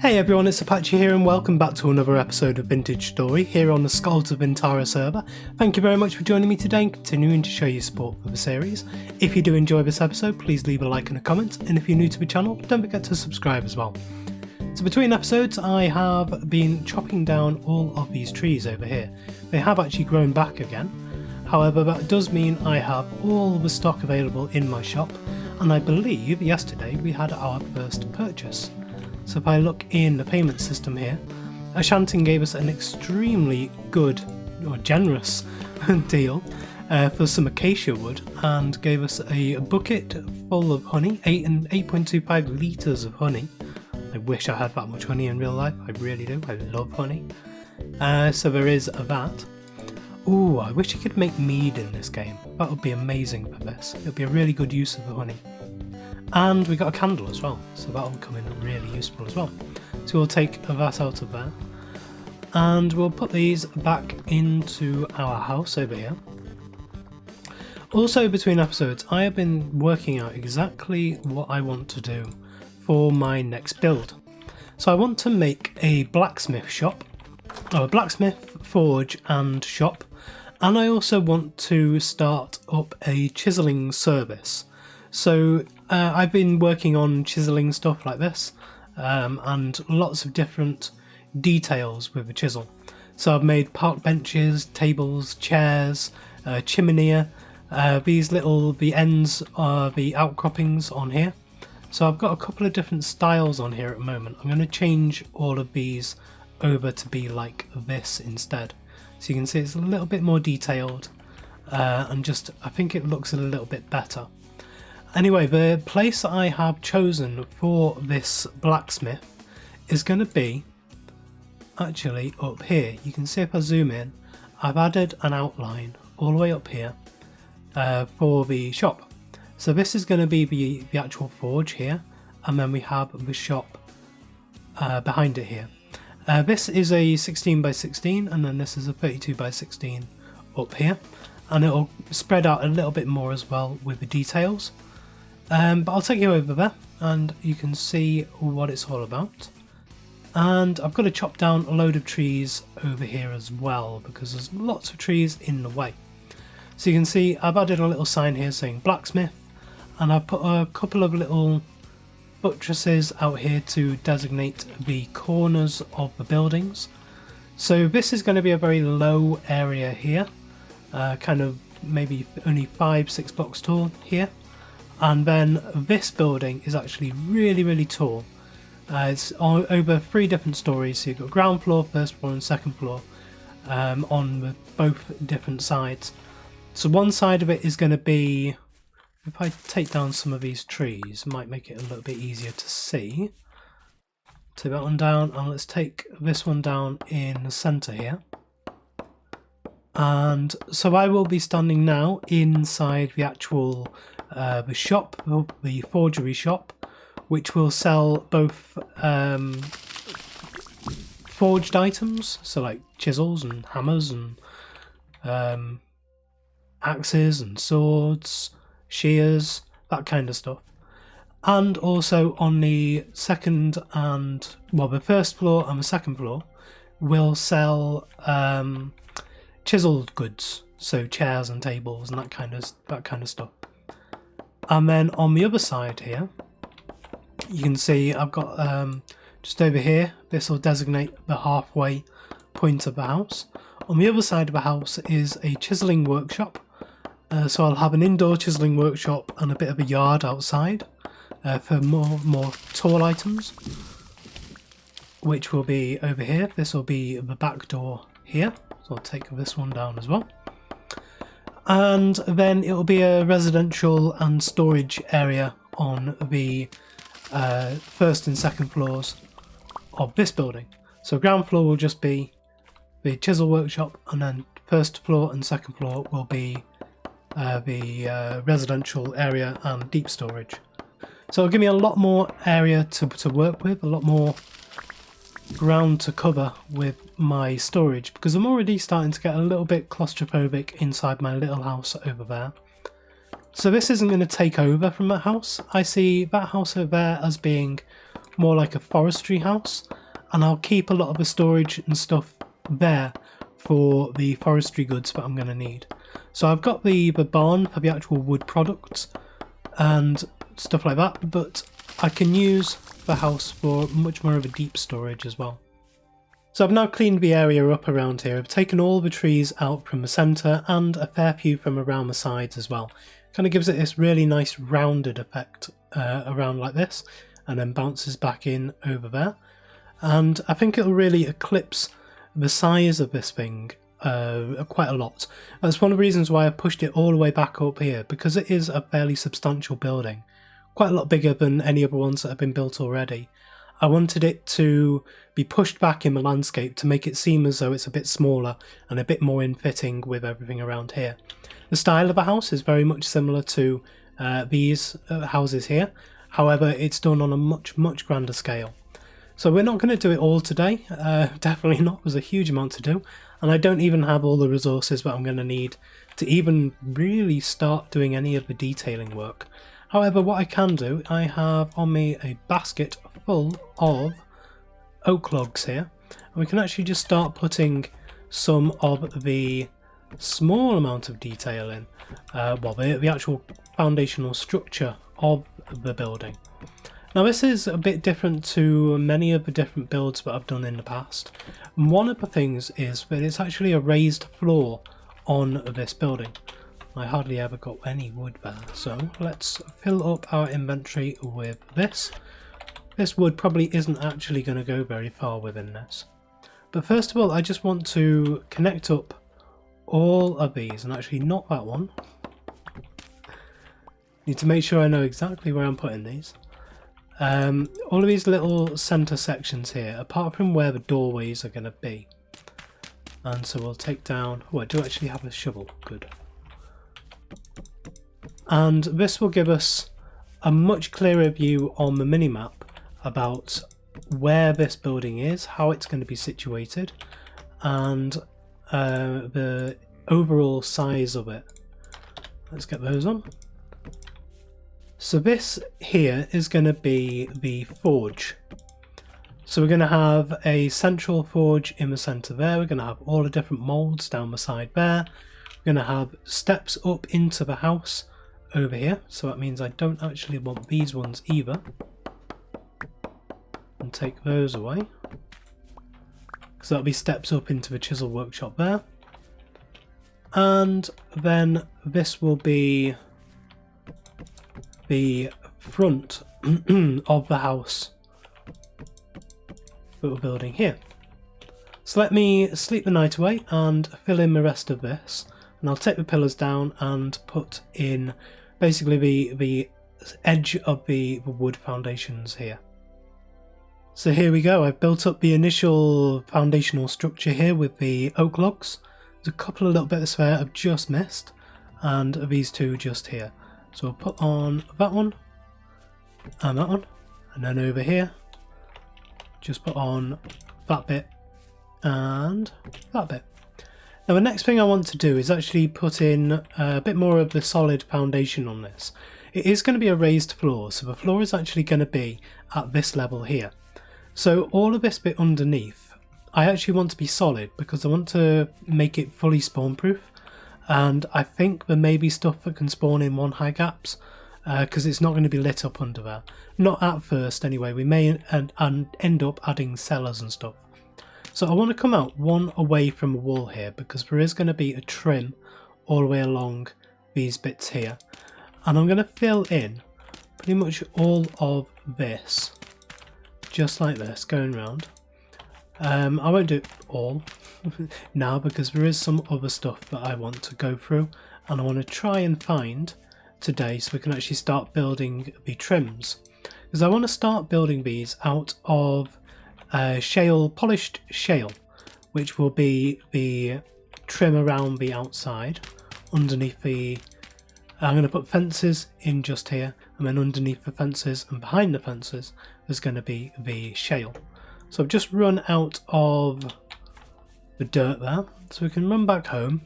Hey everyone, it's Apache here and welcome back to another episode of Vintage Story here on the Skalds of Vintara server. Thank you very much for joining me today and continuing to show your support for the series. If you do enjoy this episode, please leave a like and a comment, and if you're new to the channel, don't forget to subscribe as well. So between episodes I have been chopping down all of these trees over here. They have actually grown back again, however that does mean I have all the stock available in my shop, and I believe yesterday we had our first purchase. So if I look in the payment system here, Ashantin gave us an extremely good or generous deal for some acacia wood and gave us a bucket full of honey, 8.25 litres of honey. I wish I had that much honey in real life, I really do, I love honey. So there is that. Ooh, I wish you could make mead in this game, that would be amazing for this, it would be a really good use of the honey. And we got a candle as well, so that will come in really useful as well. So we'll take that out of there, and we'll put these back into our house over here. Also between episodes, I have been working out exactly what I want to do for my next build. So I want to make a blacksmith shop, or a blacksmith forge and shop, and I also want to start up a chiselling service. So I've been working on chiselling stuff like this and lots of different details with the chisel. So I've made park benches, tables, chairs, chimney, the ends are the outcroppings on here. So I've got a couple of different styles on here at the moment. I'm going to change all of these over to be like this instead. So you can see it's a little bit more detailed and just I think it looks a little bit better. Anyway, the place I have chosen for this blacksmith is going to be actually up here. You can see if I zoom in, I've added an outline all the way up here for the shop. So this is going to be the actual forge here, and then we have the shop behind it here. This is a 16 by 16 and then this is a 32 by 16 up here, and it'll spread out a little bit more as well with the details. But I'll take you over there and you can see what it's all about. And I've got to chop down a load of trees over here as well because there's lots of trees in the way. So you can see I've added a little sign here saying blacksmith, and I've put a couple of little buttresses out here to designate the corners of the buildings. So this is going to be a very low area here, kind of maybe only 5-6 blocks tall here. And then this building is actually really tall. It's over 3 different stories, so you've got ground floor, first floor and second floor on both different sides. So one side of it is going to be, if I take down some of these trees, it might make it a little bit easier to see. Take that one down, and let's take this one down in the centre here. And so I will be standing now inside the actual the shop, the forgery shop, which will sell both forged items, so like chisels and hammers and axes and swords, shears, that kind of stuff. And also on the second and, well, the first floor and the second floor will sell chiseled goods, so chairs and tables and that kind of stuff. And then on the other side here, you can see I've got just over here, this will designate the halfway point of the house. On the other side of the house is a chiselling workshop, so I'll have an indoor chiselling workshop and a bit of a yard outside for more tall items, which will be over here. This will be the back door here, so I'll take this one down as well. And then it will be a residential and storage area on the first and second floors of this building. So ground floor will just be the chisel workshop, and then first floor and second floor will be the residential area and deep storage. So it'll give me a lot more area to work with, a lot more ground to cover with my storage, because I'm already starting to get a little bit claustrophobic inside my little house over there. So this isn't going to take over from that house. I see that house over there as being more like a forestry house, and I'll keep a lot of the storage and stuff there for the forestry goods that I'm going to need. So I've got the barn for the actual wood products and stuff like that, but I can use the house for much more of a deep storage as well. So I've now cleaned the area up around here. I've taken all the trees out from the centre and a fair few from around the sides as well. Kind of gives it this really nice rounded effect around like this, and then bounces back in over there. And I think it'll really eclipse the size of this thing quite a lot. That's one of the reasons why I pushed it all the way back up here, because it is a fairly substantial building. Quite a lot bigger than any other ones that have been built already. I wanted it to be pushed back in the landscape to make it seem as though it's a bit smaller and a bit more in fitting with everything around here. The style of the house is very much similar to these houses here, however it's done on a much grander scale. So we're not going to do it all today, definitely not, there's a huge amount to do, and I don't even have all the resources that I'm going to need to even really start doing any of the detailing work. However, what I can do, I have on me a basket full of oak logs here, and we can actually just start putting some of the small amount of detail in, the actual foundational structure of the building. Now this is a bit different to many of the different builds that I've done in the past. And one of the things is that it's actually a raised floor on this building. I hardly ever got any wood there, so let's fill up our inventory with this. This wood probably isn't actually going to go very far within this. But first of all, I just want to connect up all of these, and actually not that one. Need to make sure I know exactly where I'm putting these. All of these little centre sections here, apart from where the doorways are going to be. And so we'll take down... Oh, I do actually have a shovel. Good. And this will give us a much clearer view on the minimap about where this building is, how it's going to be situated, and the overall size of it. Let's get those on. So this here is going to be the forge. So we're going to have a central forge in the centre there. We're going to have all the different moulds down the side there. We're going to have steps up into the house over here. So that means I don't actually want these ones either. And take those away. So that'll be steps up into the chisel workshop there. And then this will be the front of the house that we're building here. So let me sleep the night away and fill in the rest of this, and I'll take the pillars down and put in basically the edge of the wood foundations here. So here we go, I've built up the initial foundational structure here with the oak logs. There's a couple of little bits there I've just missed, and these two just here. So we'll put on that one, and then over here, just put on that bit, and that bit. Now the next thing I want to do is actually put in a bit more of the solid foundation on this. It is going to be a raised floor, so the floor is actually going to be at this level here. So all of this bit underneath, I actually want to be solid because I want to make it fully spawn proof. And I think there may be stuff that can spawn in one high gaps because it's not going to be lit up under there. Not at first anyway, we may end up adding cellars and stuff. So I want to come out one away from the wall here because there is going to be a trim all the way along these bits here. And I'm going to fill in pretty much all of this, just like this, going round. I won't do it all now because there is some other stuff that I want to go through, and I want to try and find today so we can actually start building the trims, because I want to start building these out of polished shale, which will be the trim around the outside. Underneath the I'm going to put fences in just here, and then underneath the fences and behind the fences there's going to be the shale. So I've just run out of the dirt there, so we can run back home.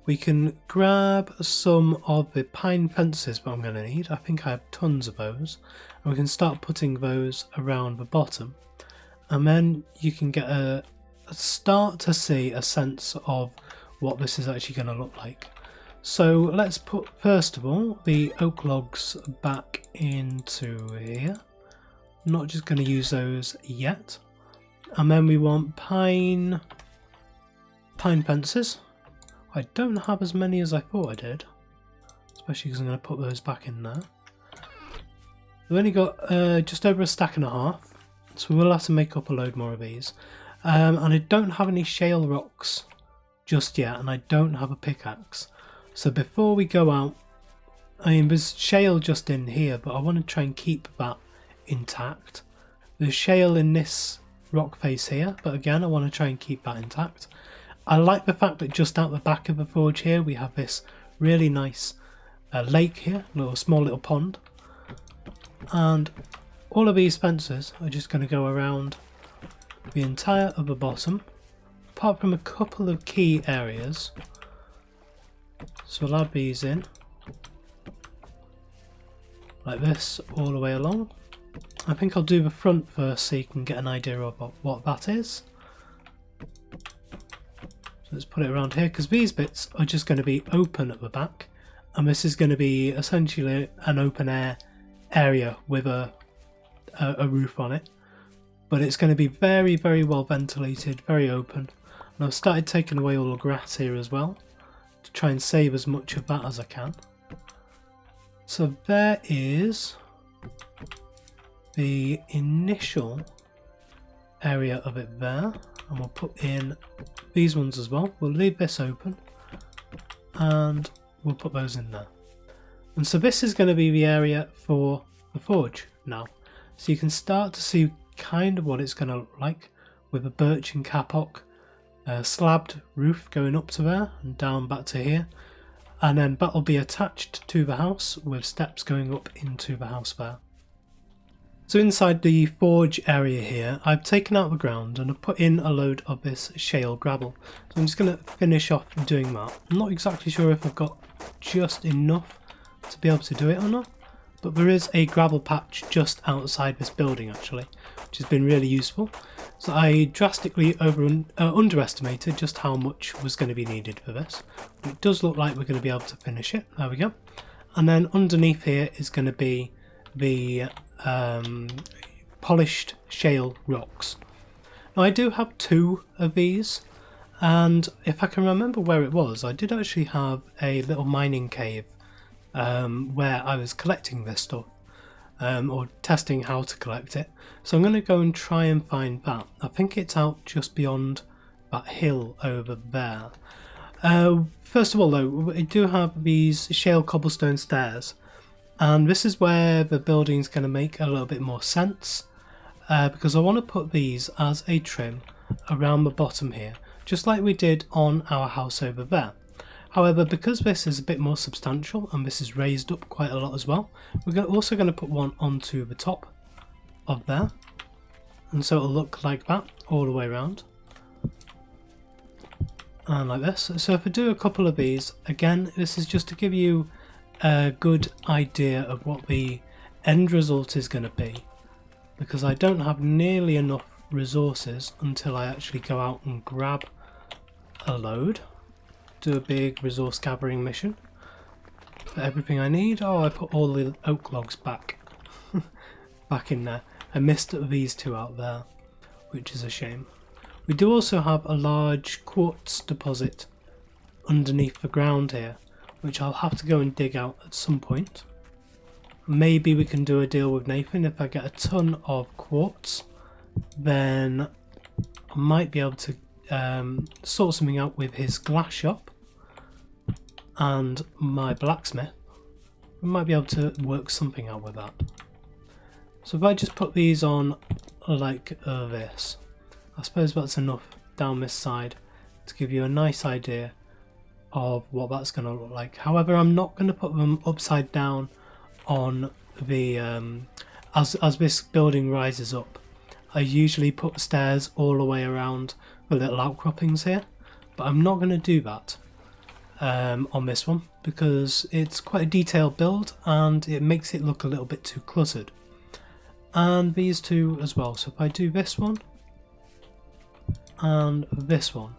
we can grab some of the pine fences that I'm going to need. I think I have tons of those. And we can start putting those around the bottom. And then you can get a start to see a sense of what this is actually going to look like. So let's put, first of all, the oak logs back into here. I'm not just going to use those yet. And then we want pine fences. I don't have as many as I thought I did, especially because I'm going to put those back in there. We've only got just over a stack and a half, so we'll have to make up a load more of these. And I don't have any shale rocks just yet, and I don't have a pickaxe. So before we go out, I mean, there's shale just in here, but I want to try and keep that intact. There's shale in this rock face here, but again, I want to try and keep that intact. I like the fact that just out the back of the forge here we have this really nice lake here, small little pond, and all of these fences are just going to go around the entire upper bottom, apart from a couple of key areas. So we'll add these in like this all the way along. I think I'll do the front first so you can get an idea of what that is. So let's put it around here, because these bits are just going to be open at the back, and this is going to be essentially an open air area with a roof on it, but it's going to be very, very well ventilated, very open. And I've started taking away all the grass here as well to try and save as much of that as I can. So there is the initial area of it there, and we'll put in these ones as well. We'll leave this open and we'll put those in there. And so this is going to be the area for the forge now. So you can start to see kind of what it's going to look like with a birch and kapok slabbed roof going up to there and down back to here. And then that will be attached to the house with steps going up into the house there. So inside the forge area here, I've taken out the ground and I've put in a load of this shale gravel. So I'm just going to finish off doing that. I'm not exactly sure if I've got just enough to be able to do it or not, but there is a gravel patch just outside this building actually, which has been really useful. So I drastically underestimated just how much was going to be needed for this. It does look like we're going to be able to finish it. There we go. And then underneath here is going to be the polished shale rocks. Now I do have 2 of these, and if I can remember where it was, I did actually have a little mining cave where I was collecting this stuff, or testing how to collect it. So I'm going to go and try and find that. I think it's out just beyond that hill over there. First of all though, we do have these shale cobblestone stairs, and this is where the building's going to make a little bit more sense, because I want to put these as a trim around the bottom here, just like we did on our house over there. However, because this is a bit more substantial and this is raised up quite a lot as well, we're also going to put one onto the top of there, and so it'll look like that all the way around. And like this. So if I do a couple of these, again, this is just to give you a good idea of what the end result is going to be, because I don't have nearly enough resources until I actually go out and grab a load, do a big resource gathering mission for everything I need. Oh, I put all the oak logs back back in there. I missed these 2 out there, which is a shame. We do also have a large quartz deposit underneath the ground here, which I'll have to go and dig out at some point. Maybe we can do a deal with Nathan. If I get a ton of quartz, then I might be able to sort something out with his glass shop and my blacksmith. We might be able to work something out with that. So if I just put these on like this, I suppose that's enough down this side to give you a nice idea of what that's going to look like. However, I'm not going to put them upside down on the as this building rises up. I usually put stairs all the way around the little outcroppings here, but I'm not going to do that. on this one because it's quite a detailed build and it makes it look a little bit too cluttered. And these two as well. So if I do this one and this one,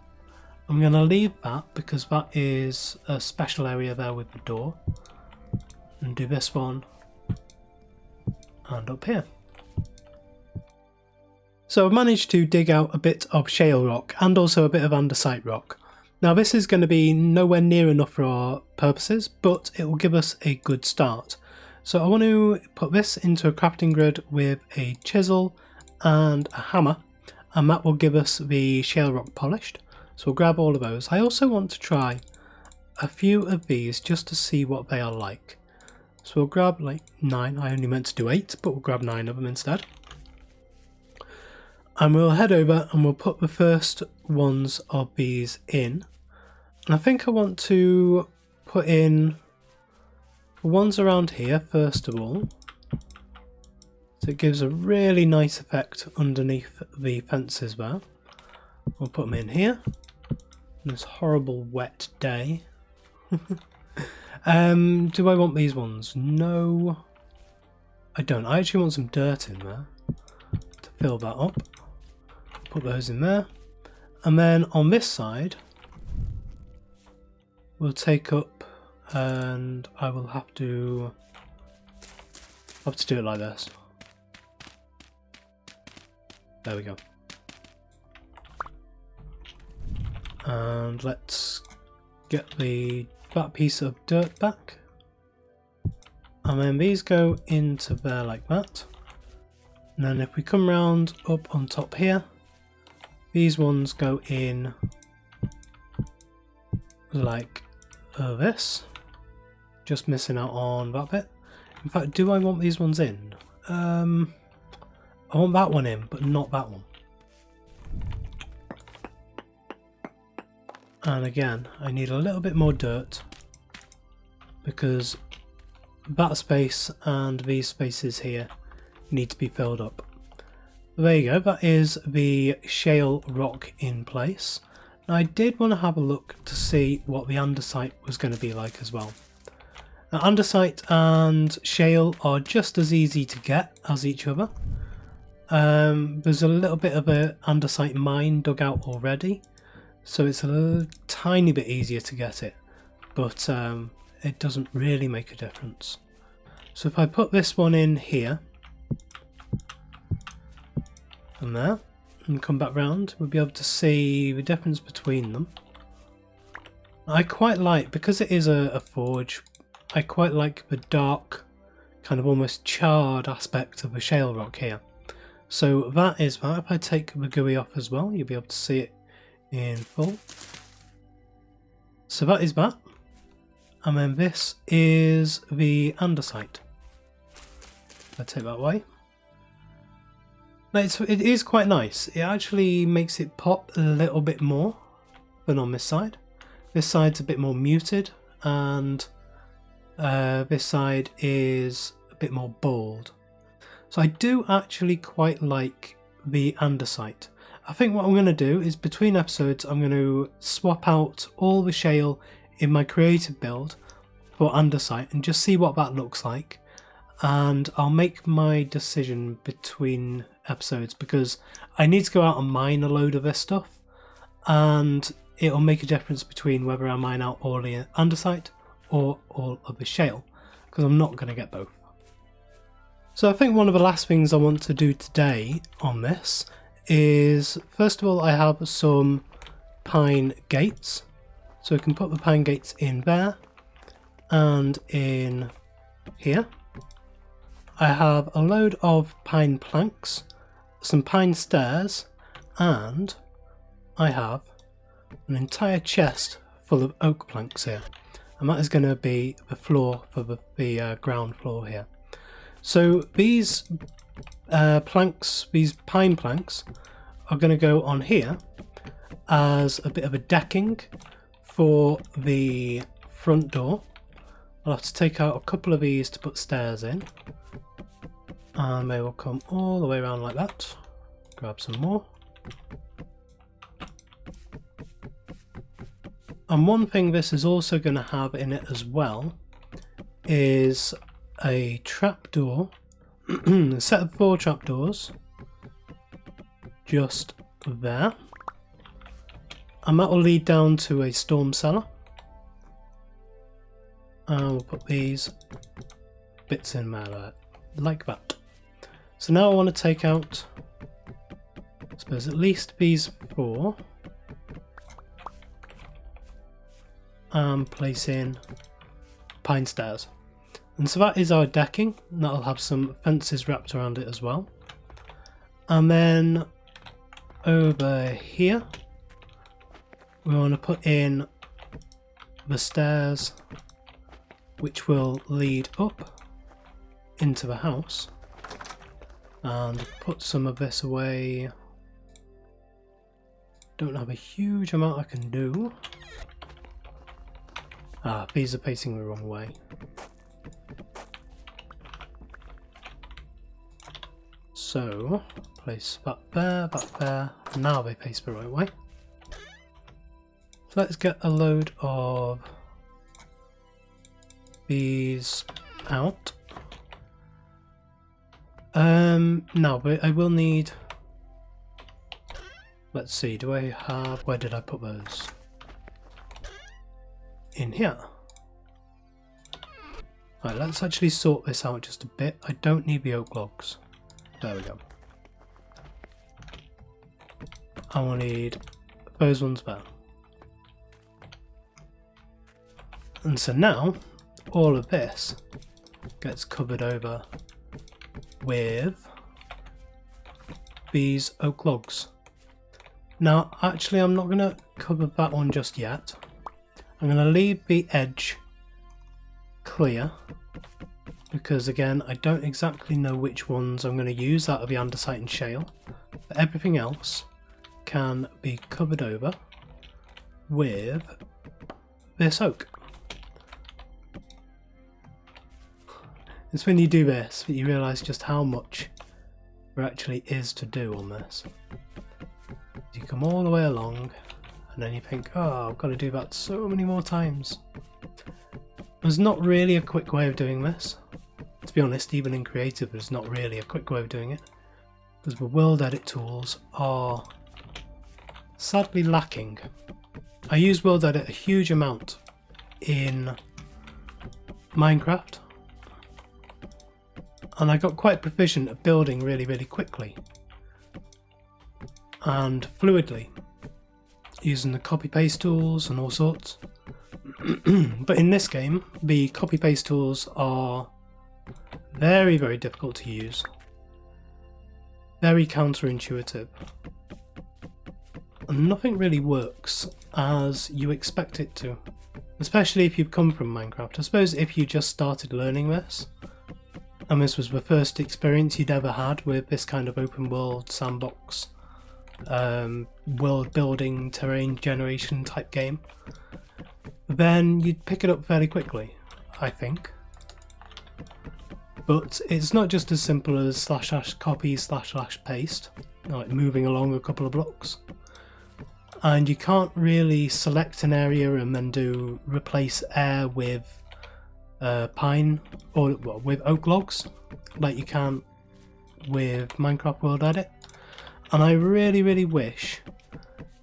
I'm going to leave that because that is a special area there with the door, and do this one and up here. So I've managed to dig out a bit of shale rock and also a bit of andesite rock. Now this is going to be nowhere near enough for our purposes, but it will give us a good start. So I want to put this into a crafting grid with a chisel and a hammer, and that will give us the shale rock polished. So we'll grab all of those. I also want to try a few of these just to see what they are like. So we'll grab like 9, I only meant to do 8, but we'll grab 9 of them instead. And we'll head over and we'll put the first ones of these in. And I think I want to put in the ones around here first of all. So it gives a really nice effect underneath the fences there. We'll put them in here. On this horrible wet day. Do I want these ones? No, I don't. I actually want some dirt in there to fill that up. Put those in there, and then on this side we'll take up, and I will have to do it like this. There we go. And let's get that piece of dirt back, and then these go into there like that. And then if we come round up on top here, these ones go in like this. Just missing out on that bit. In fact, do I want these ones in? I want that one in, but not that one. And again, I need a little bit more dirt because that space and these spaces here need to be filled up. There you go, that is the shale rock in place. Now I did want to have a look to see what the andesite was going to be like as well. Now andesite and shale are just as easy to get as each other. There's a little bit of an andesite mine dug out already, so it's a tiny bit easier to get it, but it doesn't really make a difference. So if I put this one in here, and there, and come back round, we'll be able to see the difference between them. I quite like, because it is a forge, I quite like the dark, kind of almost charred aspect of the shale rock here. So that is that. If I take the GUI off as well, you'll be able to see it in full. So that is that. And then this is the andesite. I'll take that away. Now it is quite nice. It actually makes it pop a little bit more than on this side. This side's a bit more muted, and this side is a bit more bold. So I do actually quite like the andesite. I think what I'm going to do is between episodes I'm going to swap out all the shale in my creative build for andesite and just see what that looks like. And I'll make my decision between episodes because I need to go out and mine a load of this stuff, and it'll make a difference between whether I mine out all the andesite or all of the shale, because I'm not going to get both. So I think one of the last things I want to do today on this is, first of all, I have some pine gates, so we can put the pine gates in there and in here. I have a load of pine planks, some pine stairs, and I have an entire chest full of oak planks here, and that is going to be the floor for the ground floor here. So these planks, these pine planks, are going to go on here as a bit of a decking for the front door. I'll have to take out a couple of these to put stairs in, and they will come all the way around like that. Grab some more. And one thing this is also going to have in it as well is a trapdoor, a set of 4 trapdoors, just there. And that will lead down to a storm cellar. And we'll put these bits in there, like that. So now I want to take out, I suppose, at least these 4. And place in pine stairs. And so that is our decking. That'll have some fences wrapped around it as well. And then over here we want to put in the stairs which will lead up into the house, and put some of this away. Don't have a huge amount I can do. Ah, these are facing the wrong way. So, place that there. Now they face the right way. So let's get a load of these out. Now, but I will need... Let's see, do I have... Where did I put those? In here. Right, let's actually sort this out just a bit. I don't need the oak logs. There we go. I will need those ones there. And so now, all of this gets covered over with these oak logs. Now, actually, I'm not going to cover that one just yet. I'm going to leave the edge clear because, again, I don't exactly know which ones I'm going to use out of the andesite and shale, but everything else can be covered over with this oak. It's when you do this that you realise just how much there actually is to do on this. You come all the way along and then you think, oh, I've got to do that so many more times. There's not really a quick way of doing this. To be honest, even in creative there's not really a quick way of doing it, because the world edit tools are sadly lacking. I use world edit a huge amount in Minecraft, and I got quite proficient at building really quickly and fluidly, using the copy paste tools and all sorts. But in this game, the copy paste tools are very difficult to use, very counterintuitive, and nothing really works as you expect it to, especially if you've come from Minecraft. I suppose if you just started learning this and this was the first experience you'd ever had with this kind of open world sandbox, world building, terrain generation type game, then you'd pick it up fairly quickly, I think. But it's not just as simple as / copy / paste, like moving along a couple of blocks. And you can't really select an area and then do replace air with pine or with oak logs like you can with Minecraft World Edit. And I really wish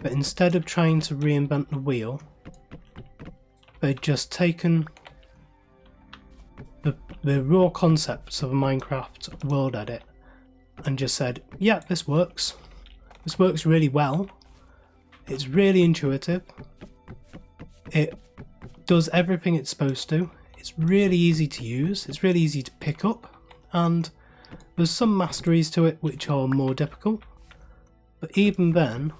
that instead of trying to reinvent the wheel, they'd just taken the raw concepts of a Minecraft World Edit and just said, yeah, this works. This works really well. It's really intuitive. It does everything it's supposed to. It's really easy to use. It's really easy to pick up. And there's some masteries to it which are more difficult. But even then,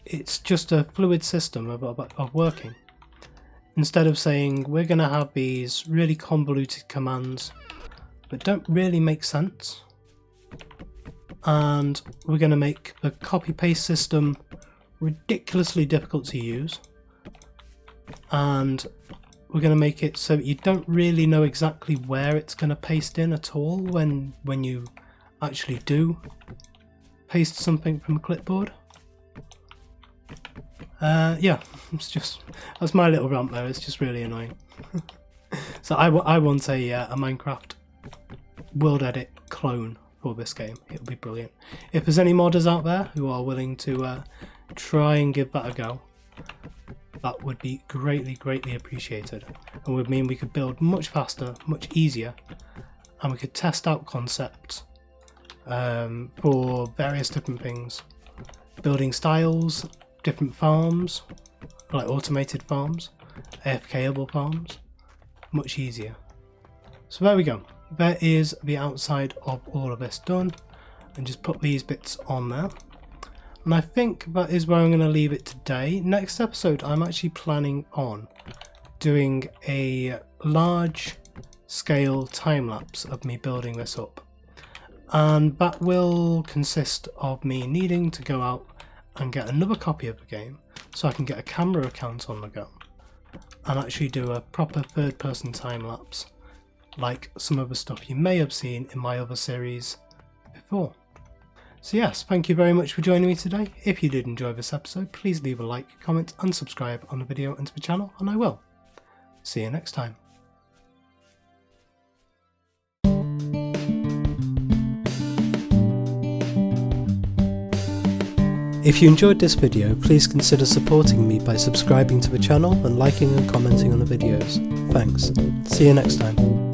it's just a fluid system of working. Instead of saying, we're going to have these really convoluted commands that don't really make sense, and we're going to make the copy-paste system ridiculously difficult to use, and we're going to make it so that you don't really know exactly where it's going to paste in at all when you actually do paste something from a clipboard. Yeah, that's my little rant there. It's just really annoying. So I want a Minecraft world edit clone for this game. It would be brilliant. If there's any modders out there who are willing to try and give that a go, that would be greatly appreciated, and would mean we could build much faster, much easier, and we could test out concepts for various different things, building styles, different farms, like automated farms, AFKable farms, much easier. So there we go. There is the outside of all of this done, and just put these bits on there. And I think that is where I'm going to leave it today. Next episode, I'm actually planning on doing a large scale time lapse of me building this up. And that will consist of me needing to go out and get another copy of the game so I can get a camera account on the go and actually do a proper third person time lapse like some of the stuff you may have seen in my other series before. So yes, thank you very much for joining me today. If you did enjoy this episode, please leave a like, comment and subscribe on the video and to the channel, and I will see you next time. If you enjoyed this video, please consider supporting me by subscribing to the channel and liking and commenting on the videos. Thanks. See you next time.